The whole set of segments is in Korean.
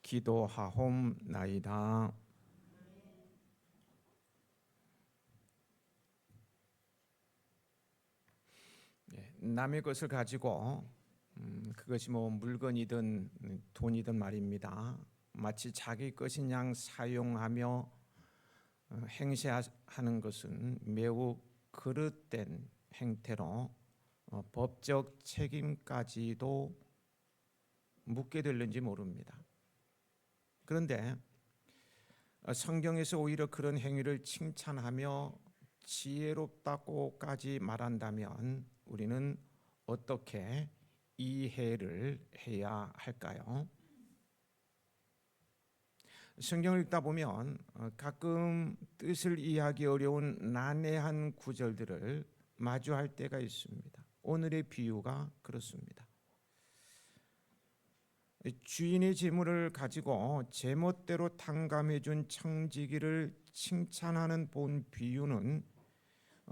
기도하옵나이다. 남의 것을 가지고 그것이 물건이든 돈이든 말입니다. 마치 자기 것인 양 사용하며 행세하는 것은 매우 그릇된 행태로 법적 책임까지도 묻게 될는지 모릅니다. 그런데 성경에서 오히려 그런 행위를 칭찬하며 지혜롭다고까지 말한다면 우리는 어떻게 이해를 해야 할까요? 성경을 읽다 보면 가끔 뜻을 이해하기 어려운 난해한 구절들을 마주할 때가 있습니다. 오늘의 비유가 그렇습니다. 주인의 재물을 가지고 제멋대로 탕감해준 청지기를 칭찬하는 본 비유는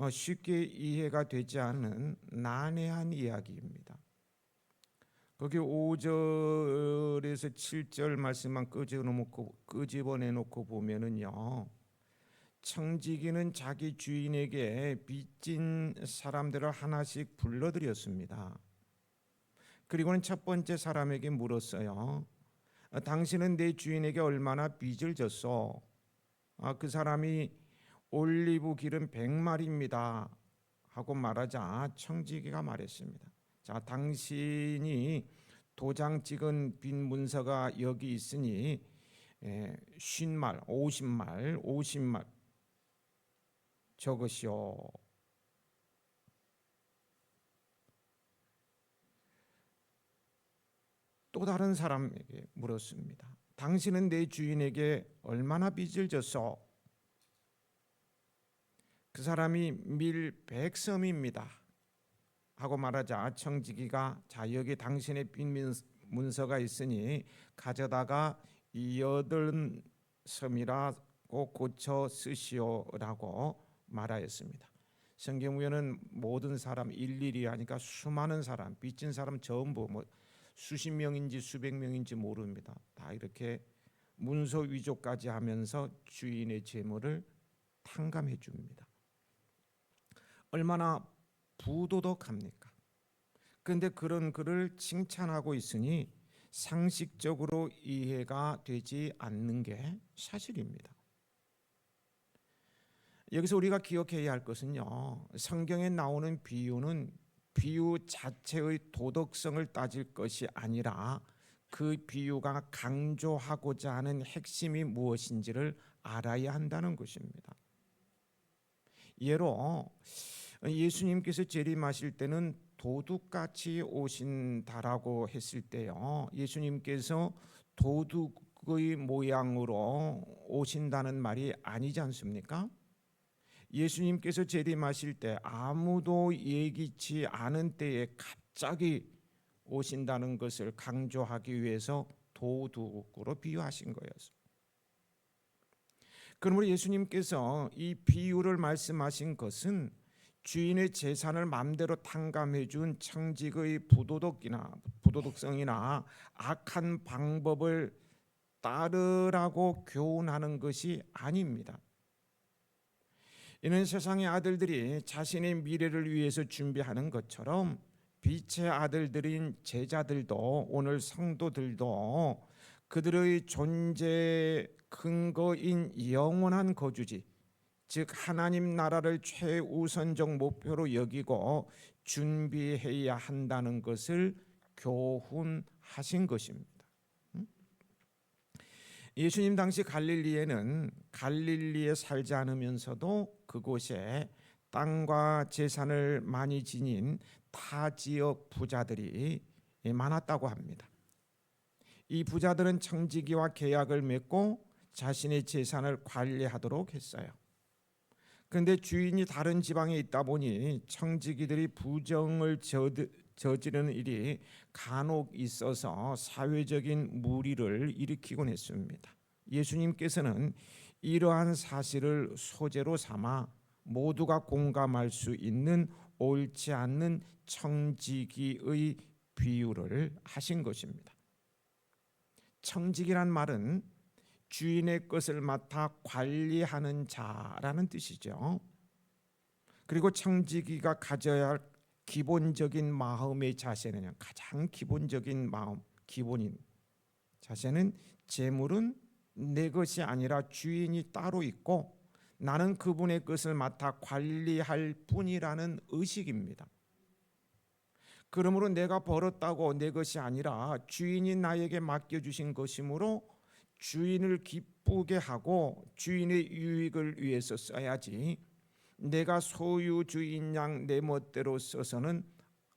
쉽게 이해가 되지 않는 난해한 이야기입니다. 거기 5절에서 7절 말씀만 끄집어내놓고 보면은요, 청지기는 자기 주인에게 빚진 사람들을 하나씩 불러들였습니다. 그리고는 첫 번째 사람에게 물었어요. 당신은 내 주인에게 얼마나 빚을 졌어? 그 사람이 올리브 기름 100마리입니다 하고 말하자 청지기가 말했습니다. 자, 당신이 도장 찍은 빚 문서가 여기 있으니 50말, 50말 적으시오. 또 다른 사람에게 물었습니다. 당신은 내 주인에게 얼마나 빚을 졌어? 그 사람이 밀 100섬입니다 하고 말하자 청지기가 자, 여기 당신의 빚 문서가 있으니 가져다가 80섬이라고 고쳐 쓰시오라고 말하였습니다. 성경 보면은 모든 사람 일일이 하니까 수많은 사람, 빚진 사람 전부 수십 명인지 수백 명인지 모릅니다. 다 이렇게 문서 위조까지 하면서 주인의 재물을 탕감해 줍니다. 얼마나 부도덕합니까? 그런데 그런 그를 칭찬하고 있으니 상식적으로 이해가 되지 않는 게 사실입니다. 여기서 우리가 기억해야 할 것은요, 성경에 나오는 비유는 비유 자체의 도덕성을 따질 것이 아니라 그 비유가 강조하고자 하는 핵심이 무엇인지를 알아야 한다는 것입니다. 예로 예수님께서 재림하실 때는 도둑같이 오신다라고 했을 때요, 예수님께서 도둑의 모양으로 오신다는 말이 아니지 않습니까? 예수님께서 재림하실 때 아무도 예기치 않은 때에 갑자기 오신다는 것을 강조하기 위해서 도둑으로 비유하신 거였습니다. 그러므로 예수님께서 이 비유를 말씀하신 것은 주인의 재산을 마음대로 탕감해 준 청직의 부도덕성이나 악한 방법을 따르라고 교훈하는 것이 아닙니다. 이는 세상의 아들들이 자신의 미래를 위해서 준비하는 것처럼 빛의 아들들인 제자들도, 오늘 성도들도 그들의 존재 근거인 영원한 거주지, 즉 하나님 나라를 최우선적 목표로 여기고 준비해야 한다는 것을 교훈하신 것입니다. 예수님 당시 갈릴리에 살지 않으면서도 그곳에 땅과 재산을 많이 지닌 타 지역 부자들이 많았다고 합니다. 이 부자들은 청지기와 계약을 맺고 자신의 재산을 관리하도록 했어요. 그런데 주인이 다른 지방에 있다 보니 청지기들이 부정을 저지르는 일이 간혹 있어서 사회적인 물의를 일으키곤 했습니다. 예수님께서는 이러한 사실을 소재로 삼아 모두가 공감할 수 있는 옳지 않는 청지기의 비유를 하신 것입니다. 청직이란 말은 주인의 것을 맡아 관리하는 자라는 뜻이죠. 그리고 청지기가 가져야 할 기본적인 마음의 자세는, 가장 기본적인 마음, 기본인 자세는, 재물은 내 것이 아니라 주인이 따로 있고 나는 그분의 것을 맡아 관리할 뿐이라는 의식입니다. 그러므로 내가 벌었다고 내 것이 아니라 주인이 나에게 맡겨주신 것이므로 주인을 기쁘게 하고 주인의 유익을 위해서 써야지, 내가 소유주인 양 내 멋대로 써서는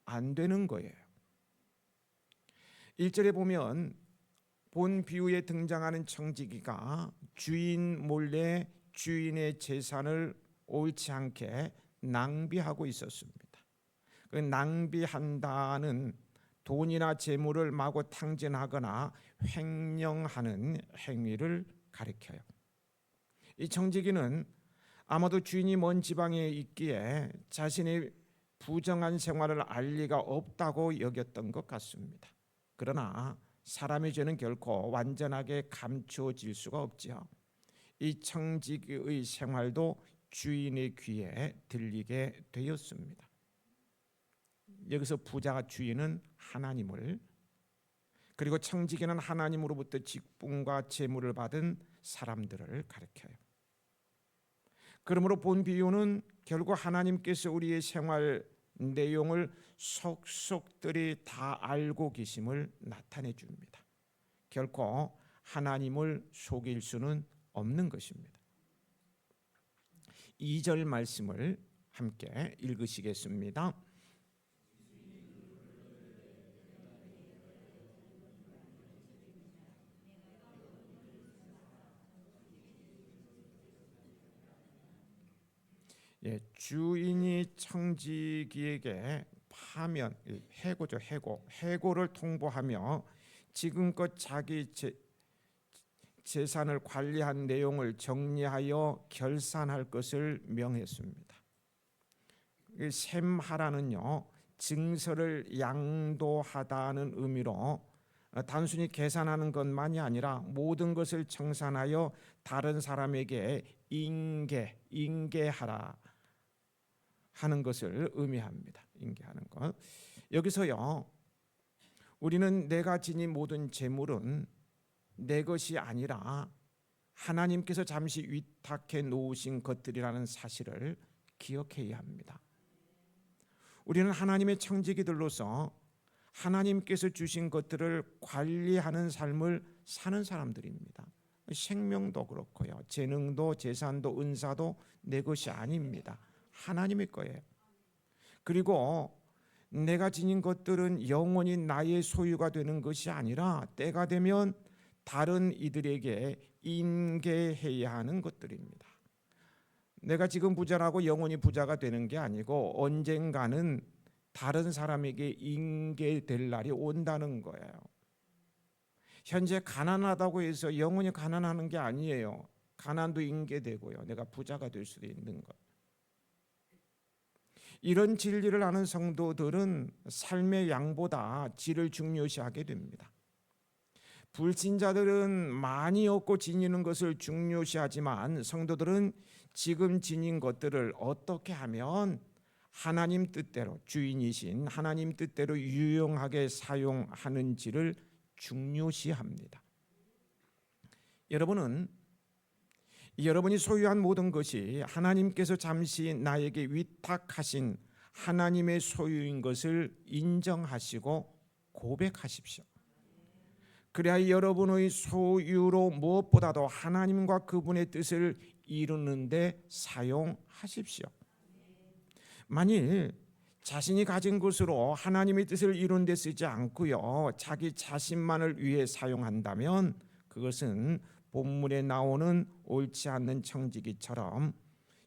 안 되는 거예요. 1절에 보면 본 비유에 등장하는 청지기가 주인 몰래 주인의 재산을 옳지 않게 낭비하고 있었습니다. 그 낭비한다는 돈이나 재물을 마구 탕진하거나 횡령하는 행위를 가리켜요. 이 청지기는 아마도 주인이 먼 지방에 있기에 자신의 부정한 생활을 알 리가 없다고 여겼던 것 같습니다. 그러나 사람의 죄는 결코 완전하게 감추어질 수가 없지요. 이 청지기의 생활도 주인의 귀에 들리게 되었습니다. 여기서 부자가 주인은 하나님을, 그리고 청지기는 하나님으로부터 직분과 재물을 받은 사람들을 가리켜요. 그러므로 본 비유는 결국 하나님께서 우리의 생활 내용을 속속들이 다 알고 계심을 나타내 줍니다. 결코 하나님을 속일 수는 없는 것입니다. 2절 말씀을 함께 읽으시겠습니다. 주인이 청지기에게 파면, 해고죠, 해고를 통보하며 지금껏 자기 재산을 관리한 내용을 정리하여 결산할 것을 명했습니다. 셈하라는요, 증서를 양도하다는 의미로 단순히 계산하는 것만이 아니라 모든 것을 청산하여 다른 사람에게 인계하라 하는 것을 의미합니다. 인계하는 것. 여기서요, 우리는 내가 지닌 모든 재물은 내 것이 아니라 하나님께서 잠시 위탁해 놓으신 것들이라는 사실을 기억해야 합니다. 우리는 하나님의 청지기들로서 하나님께서 주신 것들을 관리하는 삶을 사는 사람들입니다. 생명도 그렇고요, 재능도 재산도 은사도 내 것이 아닙니다. 하나님의 거예요. 그리고 내가 지닌 것들은 영원히 나의 소유가 되는 것이 아니라 때가 되면 다른 이들에게 인계해야 하는 것들입니다. 내가 지금 부자라고 영원히 부자가 되는 게 아니고 언젠가는 다른 사람에게 인계될 날이 온다는 거예요. 현재 가난하다고 해서 영원히 가난하는 게 아니에요. 가난도 인계되고요, 내가 부자가 될 수도 있는 것. 이런 진리를 아는 성도들은 삶의 양보다 질을 중요시하게 됩니다. 불신자들은 많이 얻고 지니는 것을 중요시하지만 성도들은 지금 지닌 것들을 어떻게 하면 하나님 뜻대로, 주인이신 하나님 뜻대로 유용하게 사용하는지를 중요시합니다. 여러분이 소유한 모든 것이 하나님께서 잠시 나에게 위탁하신 하나님의 소유인 것을 인정하시고 고백하십시오. 그래야 여러분의 소유로 무엇보다도 하나님과 그분의 뜻을 이루는 데 사용하십시오. 만일 자신이 가진 것으로 하나님의 뜻을 이루는 데 쓰지 않고요, 자기 자신만을 위해 사용한다면 그것은 본문에 나오는 옳지 않는 청지기처럼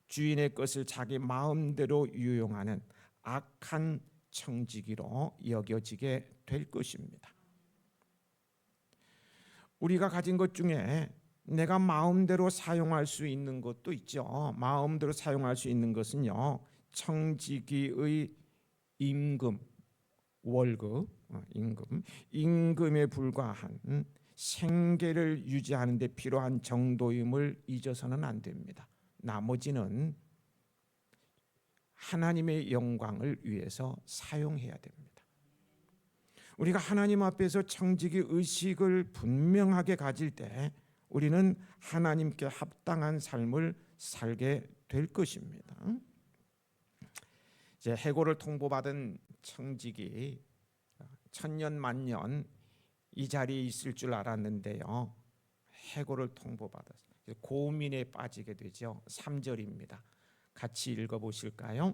주인의 것을 자기 마음대로 유용하는 악한 청지기로 여겨지게 될 것입니다. 우리가 가진 것 중에 내가 마음대로 사용할 수 있는 것도 있죠. 마음대로 사용할 수 있는 것은요, 청지기의 임금, 월급, 임금에 불과한 생계를 유지하는 데 필요한 정도임을 잊어서는 안 됩니다. 나머지는 하나님의 영광을 위해서 사용해야 됩니다. 우리가 하나님 앞에서 청지기 의식을 분명하게 가질 때 우리는 하나님께 합당한 삶을 살게 될 것입니다. 이제 해고를 통보받은 청지기 천년 만년 이 자리에 있을 줄 알았는데요. 해고를 통보받아서 고민에 빠지게 되죠. 3절입니다. 같이 읽어보실까요?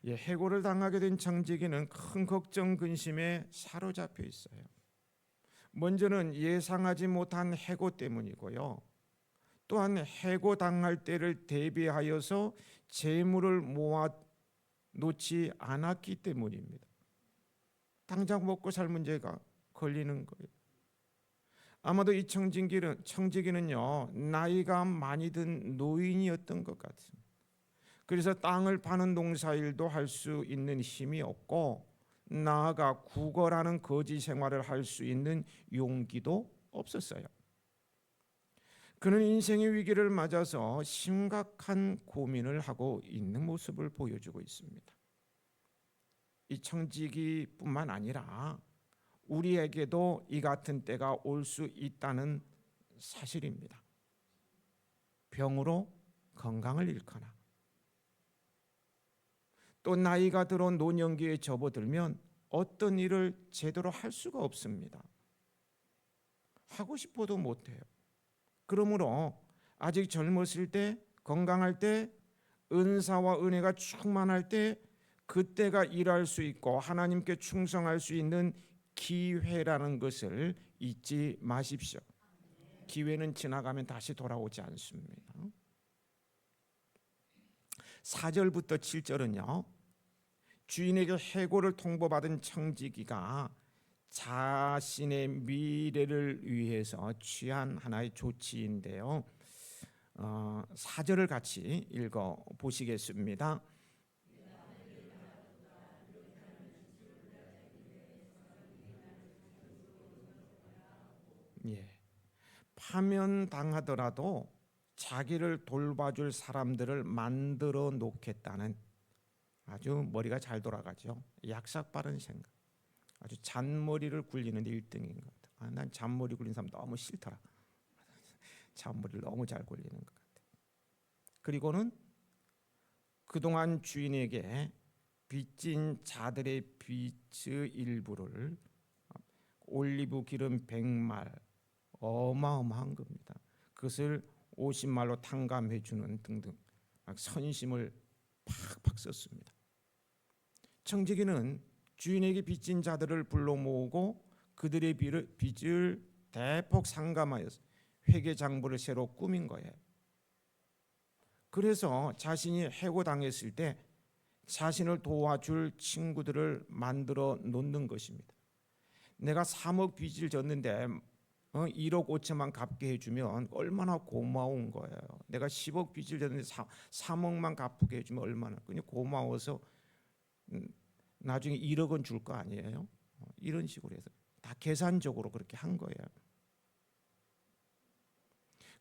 예, 해고를 당하게 된 청지기는 큰 걱정 근심에 사로잡혀 있어요. 먼저는 예상하지 못한 해고 때문이고요. 또한 해고 당할 때를 대비하여서 재물을 모아 놓지 않았기 때문입니다. 당장 먹고 살 문제가 걸리는 거예요. 아마도 이 청지기는요, 나이가 많이 든 노인이었던 것 같습니다. 그래서 땅을 파는 농사일도 할 수 있는 힘이 없고, 나아가 구걸하는 거지 생활을 할 수 있는 용기도 없었어요. 그는 인생의 위기를 맞아서 심각한 고민을 하고 있는 모습을 보여주고 있습니다. 이 청지기뿐만 아니라 우리에게도 이 같은 때가 올 수 있다는 사실입니다. 병으로 건강을 잃거나 또 나이가 들어 노년기에 접어들면 어떤 일을 제대로 할 수가 없습니다. 하고 싶어도 못해요. 그러므로 아직 젊었을 때, 건강할 때, 은사와 은혜가 충만할 때 그때가 일할 수 있고 하나님께 충성할 수 있는 기회라는 것을 잊지 마십시오. 기회는 지나가면 다시 돌아오지 않습니다. 4절부터 7절은요, 주인에게 해고를 통보받은 청지기가 자신의 미래를 위해서 취한 하나의 조치인데요. 4절을 같이 읽어 보시겠습니다. 예. 파면당하더라도 자기를 돌봐줄 사람들을 만들어 놓겠다는 아주 머리가 잘 돌아가죠. 약삭빠른 생각. 아주 잔머리를 굴리는 데 1등인 것 같아요. 난 잔머리 굴리는 사람 너무 싫더라. 잔머리를 너무 잘 굴리는 것 같아요. 그리고는 그동안 주인에게 빚진 자들의 빚의 일부를 올리브 기름 100말, 어마어마한 겁니다. 그것을 50말로 탕감해 주는 등등 선심을 팍팍 썼습니다. 청지기는 주인에게 빚진 자들을 불러 모으고 그들의 빚을 대폭 상감하여서 회계 장부를 새로 꾸민 거예요. 그래서 자신이 해고당했을 때 자신을 도와줄 친구들을 만들어 놓는 것입니다. 내가 3억 빚을 졌는데 1억 5천만 갚게 해주면 얼마나 고마운 거예요. 내가 10억 빚을 졌는데 3억만 갚게 해주면 얼마나 그냥 고마워서 나중에 1억은 줄 거 아니에요. 이런 식으로 해서 다 계산적으로 그렇게 한 거예요.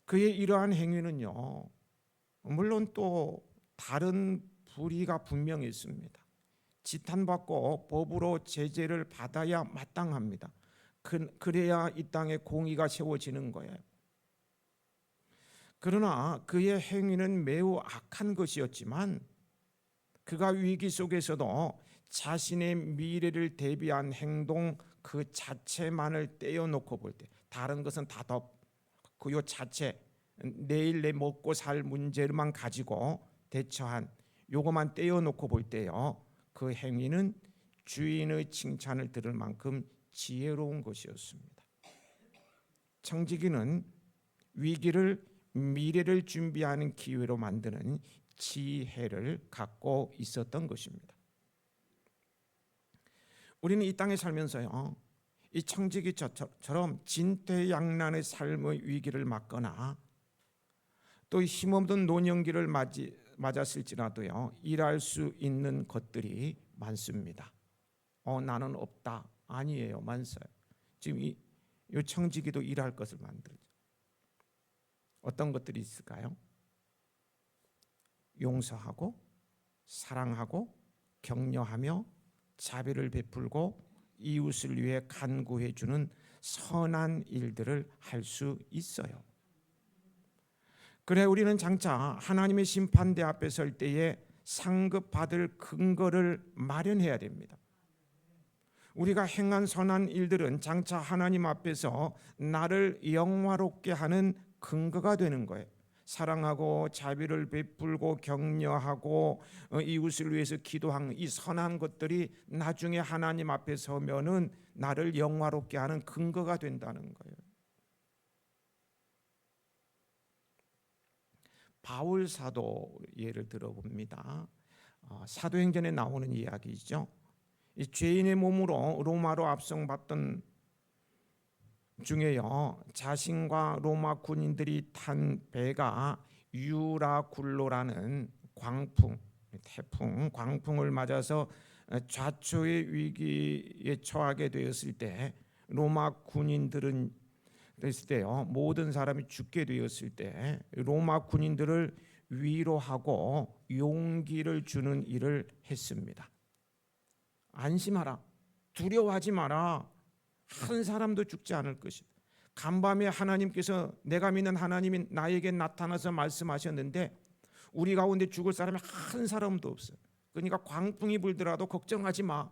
그의 이러한 행위는요, 물론 또 다른 불의가 분명히 있습니다. 지탄받고 법으로 제재를 받아야 마땅합니다. 그래야 이 땅에 공의가 세워지는 거예요. 그러나 그의 행위는 매우 악한 것이었지만 그가 위기 속에서도 자신의 미래를 대비한 행동 그 자체만을 떼어놓고 볼 때, 다른 것은 다 그 자체 내일 내 먹고 살 문제만 가지고 대처한 요것만 떼어놓고 볼 때요, 그 행위는 주인의 칭찬을 들을 만큼 지혜로운 것이었습니다. 청지기는 위기를 미래를 준비하는 기회로 만드는 지혜를 갖고 있었던 것입니다. 우리는 이 땅에 살면서요, 이 청지기처럼 진퇴양난의 삶의 위기를 맞거나 또 힘없는 노년기를 맞았을지라도요, 일할 수 있는 것들이 많습니다. 나는 없다. 아니에요. 많어요. 지금 이 청지기도 일할 것을 만들죠. 어떤 것들이 있을까요? 용서하고 사랑하고 격려하며 자비를 베풀고 이웃을 위해 간구해 주는 선한 일들을 할 수 있어요. 그래 우리는 장차 하나님의 심판대 앞에 설 때에 상급받을 근거를 마련해야 됩니다. 우리가 행한 선한 일들은 장차 하나님 앞에서 나를 영화롭게 하는 근거가 되는 거예요. 사랑하고 자비를 베풀고 격려하고 이웃을 위해서 기도하는 이 선한 것들이 나중에 하나님 앞에 서면은 나를 영화롭게 하는 근거가 된다는 거예요. 바울 사도 예를 들어봅니다. 사도행전에 나오는 이야기죠. 이 죄인의 몸으로 로마로 압송받던 중에요, 자신과 로마 군인들이 탄 배가 유라굴로라는 광풍을 맞아서 좌초의 위기에 처하게 되었을 때, 로마 군인들은 됐을 때요, 모든 사람이 죽게 되었을 때 로마 군인들을 위로하고 용기를 주는 일을 했습니다. 안심하라, 두려워하지 마라, 한 사람도 죽지 않을 것이다. 간밤에 하나님께서, 내가 믿는 하나님이 나에게 나타나서 말씀하셨는데 우리 가운데 죽을 사람이 한 사람도 없어요. 그러니까 광풍이 불더라도 걱정하지 마,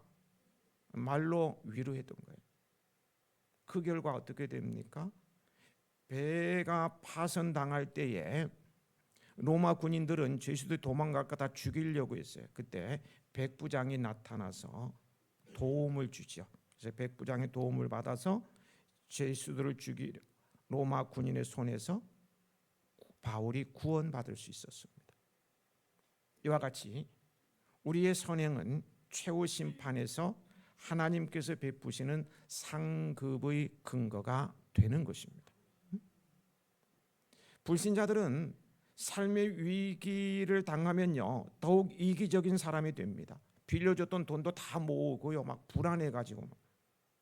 말로 위로했던 거예요. 그 결과 어떻게 됩니까? 배가 파손당할 때에 로마 군인들은 죄수들 도망갈까 다 죽이려고 했어요. 그때 백부장이 나타나서 도움을 주죠. 그래서 백부장의 도움을 받아서 죄수들을 죽이려 로마 군인의 손에서 바울이 구원받을 수 있었습니다. 이와 같이 우리의 선행은 최후 심판에서 하나님께서 베푸시는 상급의 근거가 되는 것입니다. 불신자들은 삶의 위기를 당하면요, 더욱 이기적인 사람이 됩니다. 빌려줬던 돈도 다 모으고요, 막 불안해가지고 막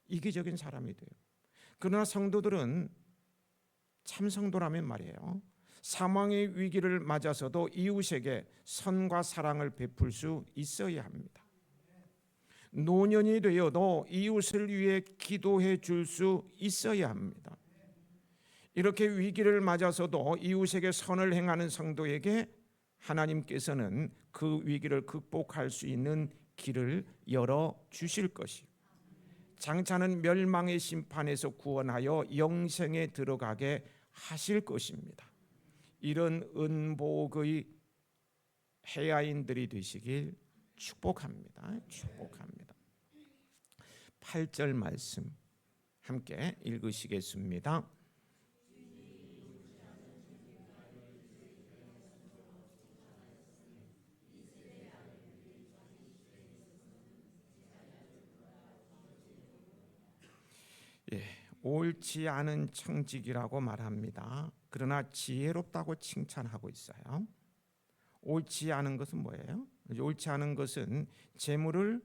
이기적인 사람이 돼요. 그러나 성도들은, 참 성도라면 말이에요, 사망의 위기를 맞아서도 이웃에게 선과 사랑을 베풀 수 있어야 합니다. 노년이 되어도 이웃을 위해 기도해 줄 수 있어야 합니다. 이렇게 위기를 맞아서도 이웃에게 선을 행하는 성도에게 하나님께서는 그 위기를 극복할 수 있는 길을 열어 주실 것이고, 장차는 멸망의 심판에서 구원하여 영생에 들어가게 하실 것입니다. 이런 은복의 해야인들이 되시길 축복합니다. 축복합니다. 8절 말씀 함께 읽으시겠습니다. 옳지 않은 청직이라고 말합니다. 그러나 지혜롭다고 칭찬하고 있어요. 옳지 않은 것은 뭐예요? 옳지 않은 것은 재물을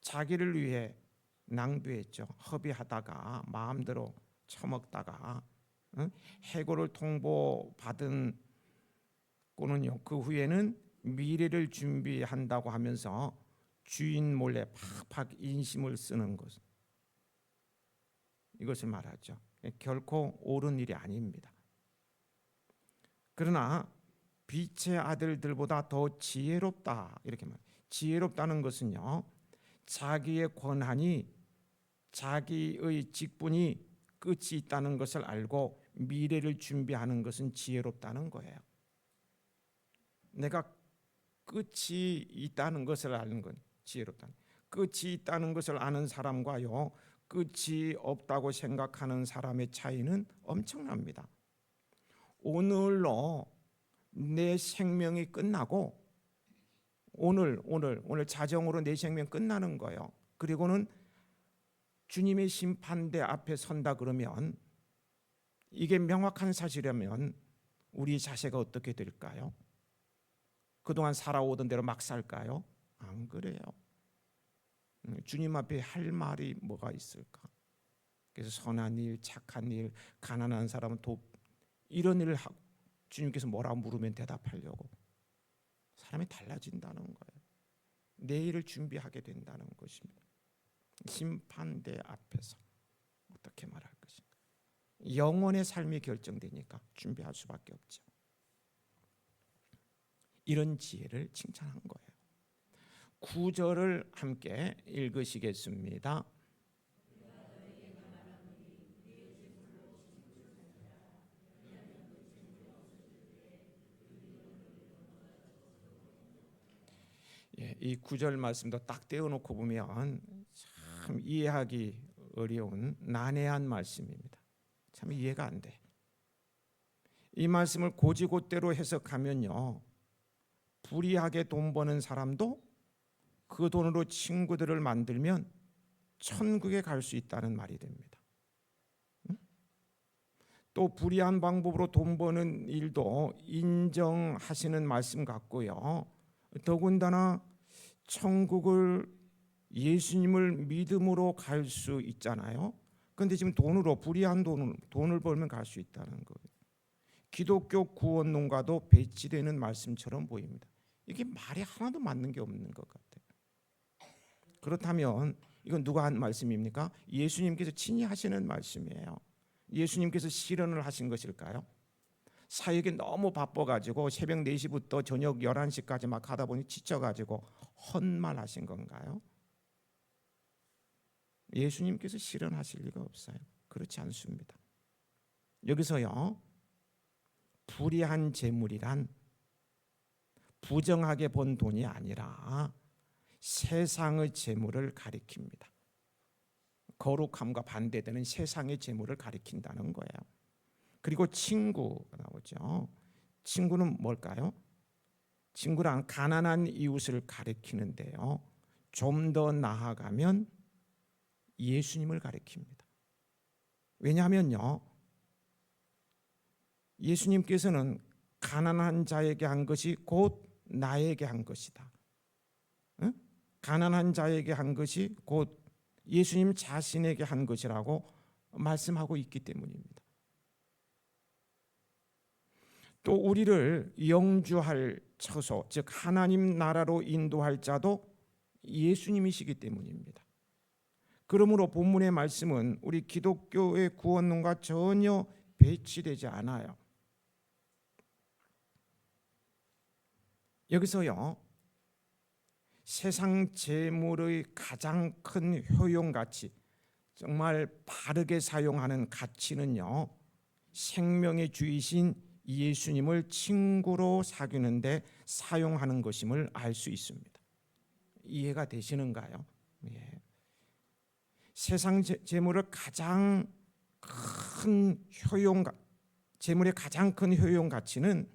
자기를 위해 낭비했죠. 허비하다가 마음대로 처먹다가 해고를 통보받은 꾼은요, 그 후에는 미래를 준비한다고 하면서 주인 몰래 팍팍 인심을 쓰는 것, 이것을 말하죠. 결코 옳은 일이 아닙니다. 그러나 빛의 아들들보다 더 지혜롭다, 이렇게 말. 지혜롭다는 것은요, 자기의 권한이, 자기의 직분이 끝이 있다는 것을 알고 미래를 준비하는 것은 지혜롭다는 거예요. 내가 끝이 있다는 것을 아는 건 지혜롭다. 끝이 있다는 것을 아는 사람과요, 끝이 없다고 생각하는 사람의 차이는 엄청납니다. 오늘로 내 생명이 끝나고 오늘 자정으로 내 생명 끝나는 거예요. 그리고는 주님의 심판대 앞에 선다 그러면 이게 명확한 사실이라면 우리 자세가 어떻게 될까요? 그동안 살아오던 대로 막 살까요? 안 그래요. 주님 앞에 할 말이 뭐가 있을까? 그래서 선한 일, 착한 일, 가난한 사람은 이런 일을 하고 주님께서 뭐라고 물으면 대답하려고 사람이 달라진다는 거예요. 내일을 준비하게 된다는 것입니다. 심판대 앞에서 어떻게 말할 것인가? 영혼의 삶이 결정되니까 준비할 수밖에 없죠. 이런 지혜를 칭찬한 거예요. 9절을 함께 읽으시겠습니다. 이 9절 말씀도 딱 떼어놓고 보면 참 이해하기 어려운 난해한 말씀입니다. 참 이해가 안 돼. 이 말씀을 고지고대로 해석하면요, 불의하게 돈 버는 사람도 그 돈으로 친구들을 만들면 천국에 갈 수 있다는 말이 됩니다. 또 불의한 방법으로 돈 버는 일도 인정하시는 말씀 같고요. 더군다나 천국을 예수님을 믿음으로 갈 수 있잖아요. 그런데 지금 불의한 돈을 벌면 갈 수 있다는 거예요. 기독교 구원론과도 배치되는 말씀처럼 보입니다. 이게 말이 하나도 맞는 게 없는 것 같아요. 그렇다면 이건 누가 한 말씀입니까? 예수님께서 친히 하시는 말씀이에요. 예수님께서 실현을 하신 것일까요? 사역이 너무 바빠가지고 새벽 4시부터 저녁 11시까지 막 하다 보니 지쳐가지고 헛말하신 건가요? 예수님께서 실현하실 리가 없어요. 그렇지 않습니다. 여기서요, 불의한 재물이란 부정하게 번 돈이 아니라 세상의 재물을 가리킵니다. 거룩함과 반대되는 세상의 재물을 가리킨다는 거예요. 그리고 친구가 나오죠. 친구는 뭘까요? 친구란 가난한 이웃을 가리키는데요, 좀 더 나아가면 예수님을 가리킵니다. 왜냐하면요, 예수님께서는 가난한 자에게 한 것이 곧 나에게 한 것이다. 응? 가난한 자에게 한 것이 곧 예수님 자신에게 한 것이라고 말씀하고 있기 때문입니다. 또 우리를 영주할 처소, 즉 하나님 나라로 인도할 자도 예수님이시기 때문입니다. 그러므로 본문의 말씀은 우리 기독교의 구원론과 전혀 배치되지 않아요. 여기서요, 세상 재물의 가장 큰 효용가치, 정말 바르게 사용하는 가치는요, 생명의 주이신 예수님을 친구로 사귀는데 사용하는 것임을 알 수 있습니다. 이해가 되시는가요? 예. 세상 재물의 가장 큰 재물의 가장 큰 효용 가치는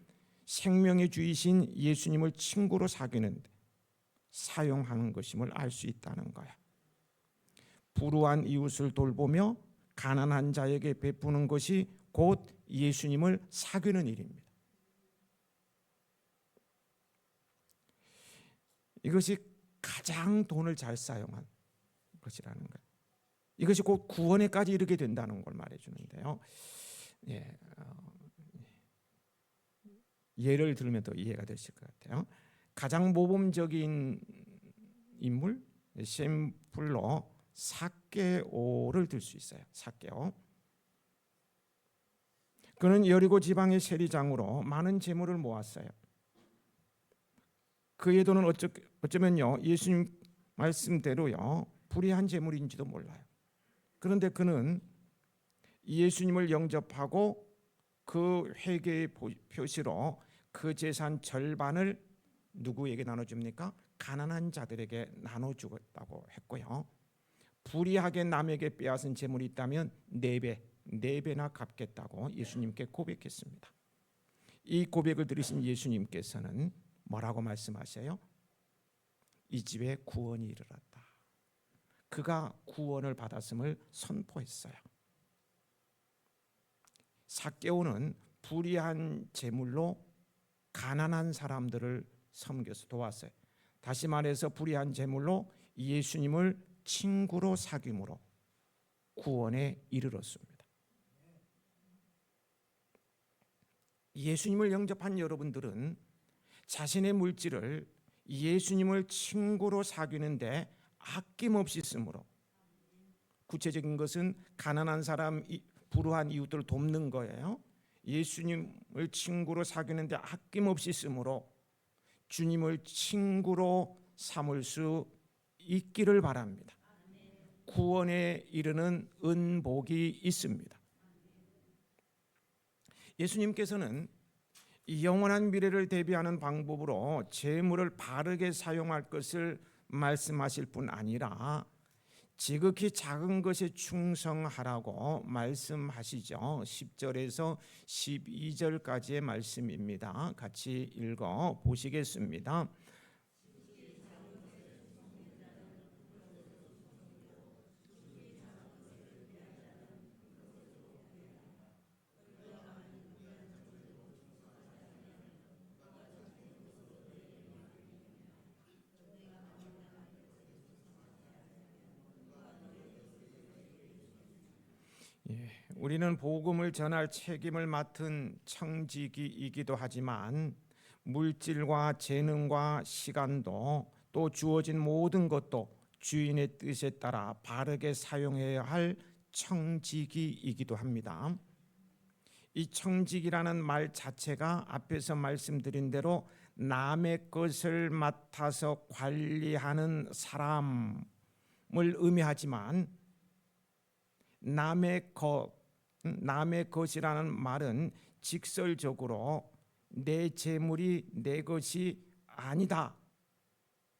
생명의 주이신 예수님을 친구로 사귀는데 사용하는 것임을 알 수 있다는 거야. 불우한 이웃을 돌보며 가난한 자에게 베푸는 것이 곧 예수님을 사귀는 일입니다. 이것이 가장 돈을 잘 사용한 것이라는 거예요. 이것이 곧 구원에까지 이르게 된다는 걸 말해주는데요. 예를 들면 더 이해가 되실 것 같아요. 가장 모범적인 인물, 샘플로 삭개오를 들 수 있어요. 삭개오. 그는 여리고 지방의 세리장으로 많은 재물을 모았어요. 그의 돈은 어쩌면요, 예수님 말씀대로요, 불의한 재물인지도 몰라요. 그런데 그는 예수님을 영접하고 그 회개의 표시로 그 재산 절반을 누구에게 나눠줍니까? 가난한 자들에게 나눠주겠다고 했고요. 불의하게 남에게 빼앗은 재물이 있다면 4배나 갚겠다고 예수님께 고백했습니다. 이 고백을 들으신 예수님께서는 뭐라고 말씀하세요? 이 집에 구원이 이르렀다. 그가 구원을 받았음을 선포했어요. 삭개오는 불의한 재물로 가난한 사람들을 섬겨서 도왔어요. 다시 말해서 불의한 재물로 예수님을 친구로 사귐으로 구원에 이르렀습니다. 예수님을 영접한 여러분들은 자신의 물질을 예수님을 친구로 사귀는데 아낌없이 쓰므로, 구체적인 것은 가난한 사람, 불우한 이웃들을 돕는 거예요. 예수님을 친구로 사귀는데 아낌없이 쓰므로 주님을 친구로 삼을 수 있기를 바랍니다. 구원에 이르는 은복이 있습니다. 예수님께서는 영원한 미래를 대비하는 방법으로 재물을 바르게 사용할 것을 말씀하실 뿐 아니라 지극히 작은 것에 충성하라고 말씀하시죠. 10절에서 12절까지의 말씀입니다. 같이 읽어 보시겠습니다. 우리는 복음을 전할 책임을 맡은 청지기이기도 하지만 물질과 재능과 시간도 또 주어진 모든 것도 주인의 뜻에 따라 바르게 사용해야 할 청지기이기도 합니다. 이 청지기라는 말 자체가 앞에서 말씀드린 대로 남의 것을 맡아서 관리하는 사람을 의미하지만 남의 것이라는 말은 직설적으로 내 재물이 내 것이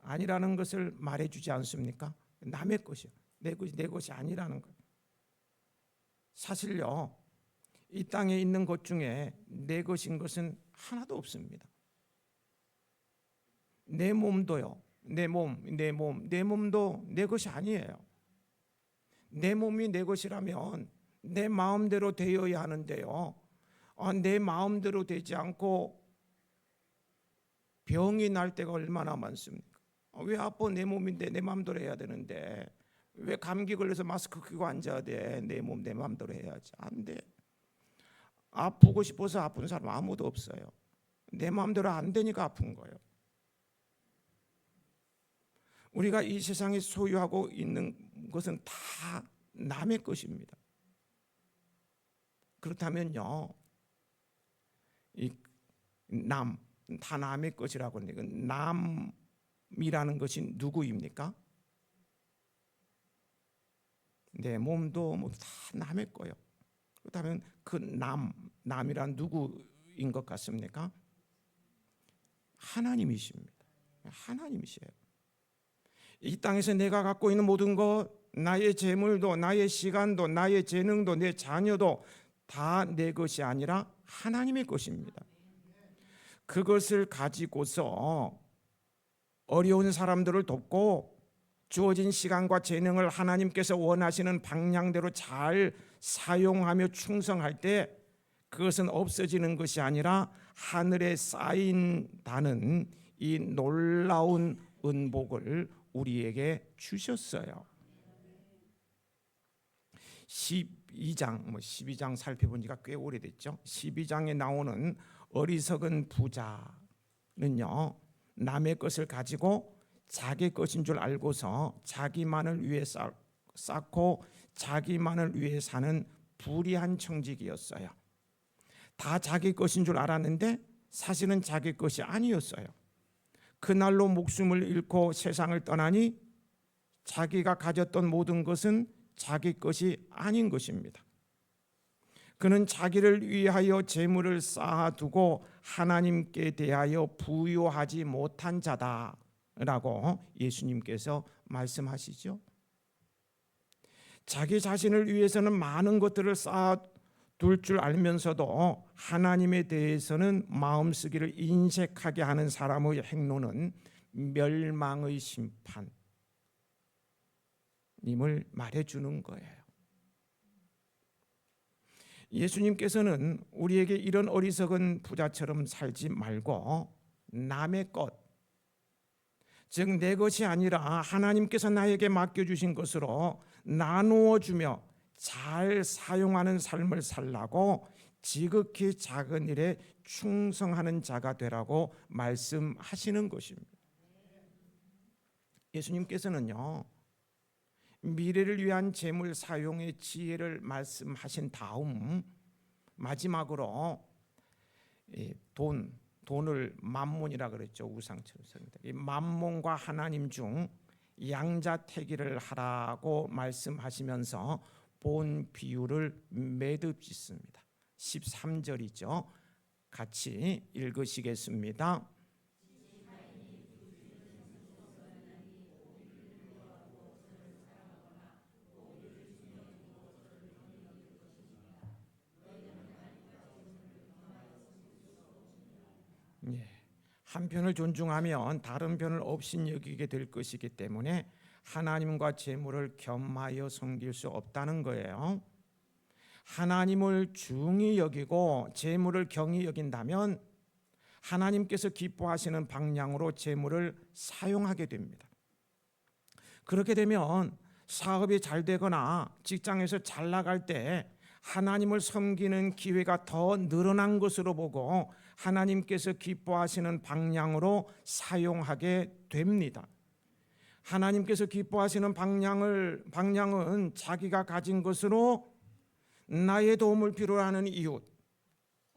아니라는 것을 말해주지 않습니까? 남의 것이요, 내 것이 아니라는 것. 사실요, 이 땅에 있는 것 중에 내 것인 것은 하나도 없습니다. 내 몸도요, 내 몸도 내 것이 아니에요. 내 몸이 내 것이라면 내 마음대로 되어야 하는데요, 내 마음대로 되지 않고 병이 날 때가 얼마나 많습니까? 왜 아파? 내 몸인데 내 마음대로 해야 되는데 왜 감기 걸려서 마스크 끼고 앉아야 돼? 내 몸 내 마음대로 해야지. 안 돼. 아프고 싶어서 아픈 사람 아무도 없어요. 내 마음대로 안 되니까 아픈 거예요. 우리가 이 세상에 소유하고 있는 것은 다 남의 것입니다. 그렇다면요, 다 남의 것이라고 하는데 남이라는 것이 누구입니까? 내 몸도 다 남의 거예요. 그렇다면 그 남이란 누구인 것 같습니까? 하나님이십니다. 하나님이세요. 이 땅에서 내가 갖고 있는 모든 것, 나의 재물도, 나의 시간도, 나의 재능도, 내 자녀도 다 내 것이 아니라 하나님의 것입니다. 그것을 가지고서 어려운 사람들을 돕고 주어진 시간과 재능을 하나님께서 원하시는 방향대로 잘 사용하며 충성할 때 그것은 없어지는 것이 아니라 하늘에 쌓인다는 이 놀라운 은복을 우리에게 주셨어요. 12장 살펴본 지가 꽤 오래됐죠. 12장에 나오는 어리석은 부자는요, 남의 것을 가지고 자기 것인 줄 알고서 자기만을 위해 쌓고 자기만을 위해 사는 불의한 청지기였어요. 다 자기 것인 줄 알았는데 사실은 자기 것이 아니었어요. 그날로 목숨을 잃고 세상을 떠나니 자기가 가졌던 모든 것은 자기 것이 아닌 것입니다. 그는 자기를 위하여 재물을 쌓아두고 하나님께 대하여 부요하지 못한 자다라고 예수님께서 말씀하시죠. 자기 자신을 위해서는 많은 것들을 쌓아둘 줄 알면서도 하나님에 대해서는 마음쓰기를 인색하게 하는 사람의 행로는 멸망의 심판, 님을 말해주는 거예요. 예수님께서는 우리에게 이런 어리석은 부자처럼 살지 말고 남의 것, 즉 내 것이 아니라 하나님께서 나에게 맡겨주신 것으로 나누어 주며 잘 사용하는 삶을 살라고 지극히 작은 일에 충성하는 자가 되라고 말씀하시는 것입니다. 예수님께서는요, 미래를 위한 재물 사용의 지혜를 말씀하신 다음 마지막으로 돈을 만몬이라 그랬죠. 우상처럼. 이 만몬과 하나님 중 양자택일을 하라고 말씀하시면서 본 비유를 매듭 짓습니다. 13절이죠. 같이 읽으시겠습니다. 예. 한 편을 존중하면 다른 편을 업신여기게 될 것이기 때문에 하나님과 재물을 겸하여 섬길 수 없다는 거예요. 하나님을 중히 여기고 재물을 경히 여긴다면 하나님께서 기뻐하시는 방향으로 재물을 사용하게 됩니다. 그렇게 되면 사업이 잘 되거나 직장에서 잘 나갈 때 하나님을 섬기는 기회가 더 늘어난 것으로 보고 하나님께서 기뻐하시는 방향으로 사용하게 됩니다. 하나님께서 기뻐하시는 방향은 자기가 가진 것으로 나의 도움을 필요로 하는 이웃,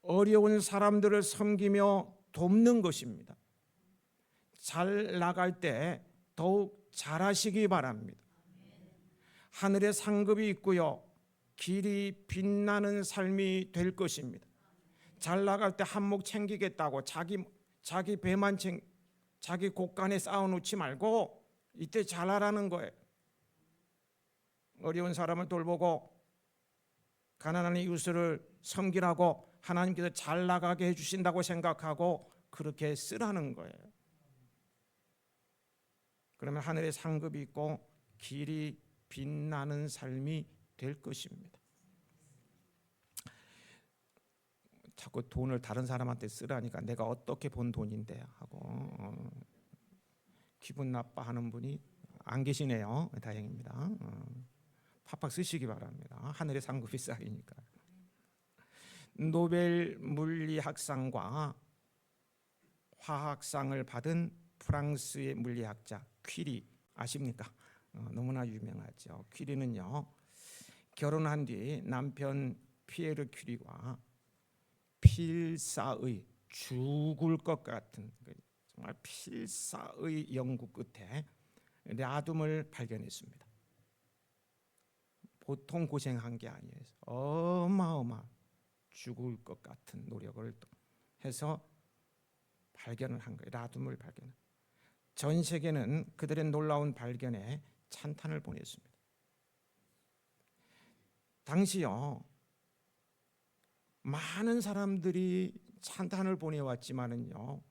어려운 사람들을 섬기며 돕는 것입니다. 잘 나갈 때 더욱 잘하시기 바랍니다. 하늘에 상급이 있고요, 길이 빛나는 삶이 될 것입니다. 잘 나갈 때 한몫 챙기겠다고 자기 배만 자기 곳간에 쌓아놓지 말고 이때 잘하라는 거예요. 어려운 사람을 돌보고 가난한 이웃을 섬기라고 하나님께서 잘 나가게 해주신다고 생각하고 그렇게 쓰라는 거예요. 그러면 하늘에 상급이 있고 길이 빛나는 삶이 될 것입니다. 자꾸 돈을 다른 사람한테 쓰라니까 내가 어떻게 번 돈인데 하고 기분 나빠하는 분이 안 계시네요. 다행입니다. 팍팍 쓰시기 바랍니다. 하늘에 상급이 쌓이니까. 노벨 물리학상과 화학상을 받은 프랑스의 물리학자 퀴리 아십니까? 너무나 유명하죠. 퀴리는요, 결혼한 뒤 남편 피에르 퀴리와 필사의 죽을 것 같은 정말 필사의 연구 끝에 라듐을 발견했습니다. 보통 고생한 게 아니에요. 어마어마 죽을 것 같은 노력을 해서 발견을 한 거예요. 라듐을 발견. 전 세계는 그들의 놀라운 발견에 찬탄을 보냈습니다. 당시요, 많은 사람들이 찬탄을 보내왔지만은요,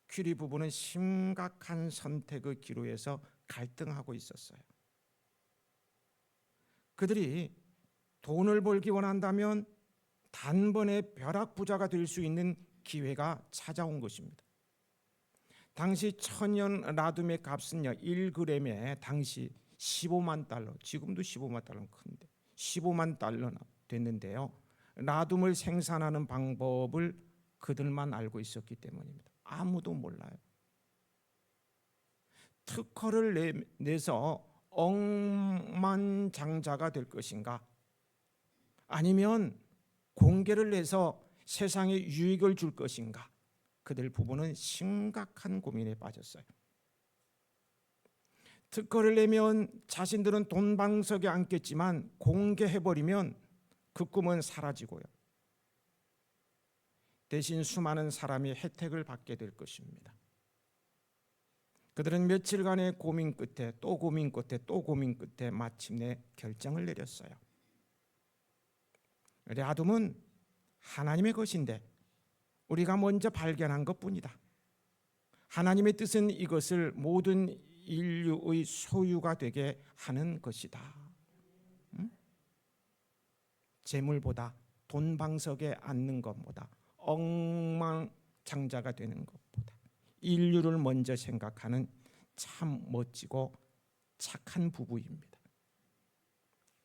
퀴리 부부는 심각한 선택의 기로에서 갈등하고 있었어요. 그들이 돈을 벌기 원한다면 단번에 벼락부자가 될 수 있는 기회가 찾아온 것입니다. 당시 천연 라듐의 값은요, 1g에 당시 15만 달러, 지금도 15만 달러는 큰데 15만 달러나 됐는데요. 라듐을 생산하는 방법을 그들만 알고 있었기 때문입니다. 아무도 몰라요. 특허를 내서 억만장자가 될 것인가, 아니면 공개를 내서 세상에 유익을 줄 것인가, 그들 부부는 심각한 고민에 빠졌어요. 특허를 내면 자신들은 돈방석에 앉겠지만 공개해버리면 그 꿈은 사라지고요, 대신 수많은 사람이 혜택을 받게 될 것입니다. 그들은 며칠간의 고민 끝에 또 고민 끝에 또 고민 끝에 마침내 결정을 내렸어요. 라듐은 하나님의 것인데 우리가 먼저 발견한 것뿐이다. 하나님의 뜻은 이것을 모든 인류의 소유가 되게 하는 것이다. 재물보다 돈 방석에 앉는 것보다 억만장자가 되는 것보다 인류를 먼저 생각하는 참 멋지고 착한 부부입니다.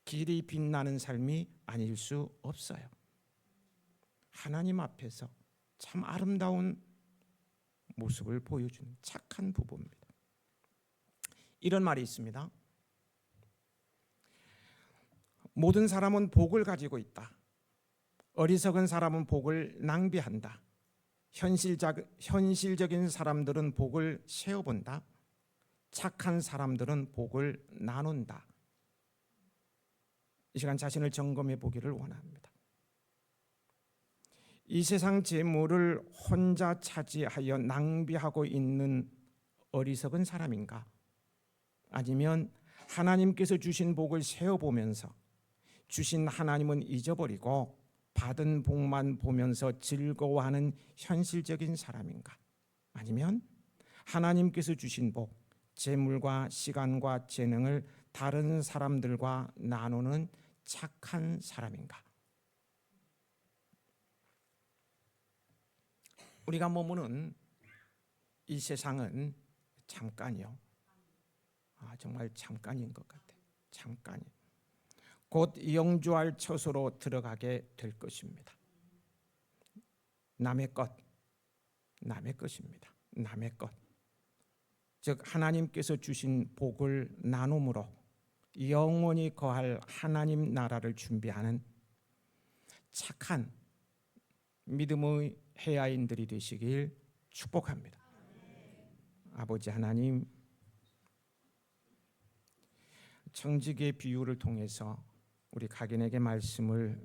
길이 빛나는 삶이 아닐 수 없어요. 하나님 앞에서 참 아름다운 모습을 보여주는 착한 부부입니다. 이런 말이 있습니다. 모든 사람은 복을 가지고 있다. 어리석은 사람은 복을 낭비한다. 현실적인 사람들은 복을 세어본다. 착한 사람들은 복을 나눈다. 이 시간 자신을 점검해 보기를 원합니다. 이 세상 재물을 혼자 차지하여 낭비하고 있는 어리석은 사람인가? 아니면 하나님께서 주신 복을 세어보면서 주신 하나님은 잊어버리고 받은 복만 보면서 즐거워하는 현실적인 사람인가? 아니면 하나님께서 주신 복, 재물과 시간과 재능을 다른 사람들과 나누는 착한 사람인가? 우리가 머무는 이 세상은 잠깐이요. 정말 잠깐인 것 같아요. 잠깐이. 곧 영주할 처소로 들어가게 될 것입니다. 남의 것입니다. 남의 것. 즉 하나님께서 주신 복을 나눔으로 영원히 거할 하나님 나라를 준비하는 착한 믿음의 해야인들이 되시길 축복합니다. 아버지 하나님, 청지기의 비유를 통해서 우리 각인에게 말씀을